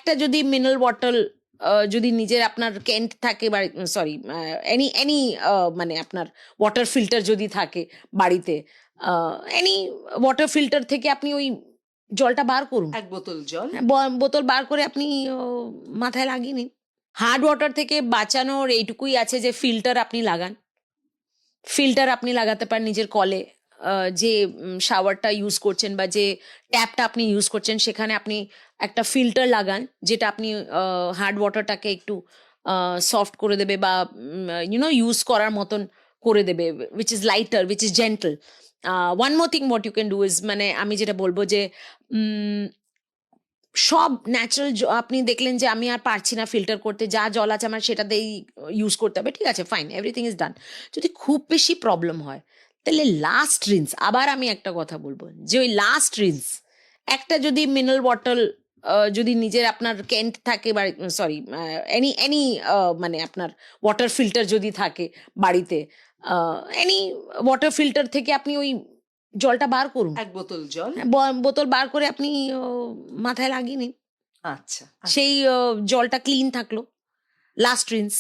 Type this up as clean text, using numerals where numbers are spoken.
একটা যদি mineral water যদি নিজের আপনার কেন্ট থাকে বা সরি এনি মানে আপনার ওয়াটার ফিল্টার যদি থাকে বাড়িতে, এনি ওয়াটার ফিল্টার থেকে আপনি ওই জলটা বার করুন, 1 বোতল জল। হ্যাঁ, বোতল বার করে আপনি মাথায় লাগিয়ে নিন। হার্ড ওয়াটার থেকে বাঁচানোর এইটুকুই আছে যে ফিল্টার আপনি লাগান। ফিল্টার আপনি লাগাতে পারেন নিজের কলে। যে শাওয়ারটা ইউজ করছেন বা যে ট্যাপটা আপনি ইউজ করছেন সেখানে আপনি একটা ফিল্টার লাগান, যেটা আপনি হার্ড ওয়াটারটাকে একটু সফট করে দেবে বা ইউজ করার মতন করে দেবে, which is lighter, which is gentle. One more thing what you can do is, মানে আমি যেটা বলবো যে সব ন্যাচারাল, আপনি দেখলেন যে আমি আর পারছি না ফিল্টার করতে, যা জল আছে আমার সেটাতেই ইউজ করতে হবে, ঠিক আছে, ফাইন, এভরিথিং ইজ ডান। যদি খুব বেশি প্রবলেম হয় তাহলে লাস্ট রিন্স, আবার আমি একটা কথা বলবো যে ওই লাস্ট রিন্স একটা যদি মিনারেল ওয়াটার যদি নিজের আপনার কেন্ট থাকে বা সরি এনি মানে আপনার ওয়াটার ফিল্টার যদি থাকে বাড়িতে, এনি ওয়াটার ফিল্টার থেকে আপনি ওই জলটা বার করুন, 1 বোতল জল। হ্যাঁ, বোতল বার করে আপনি মাথায় লাগিয়ে নিন। আচ্ছা। সেই জলটা ক্লিন থাকলো, লাস্ট রিন্স।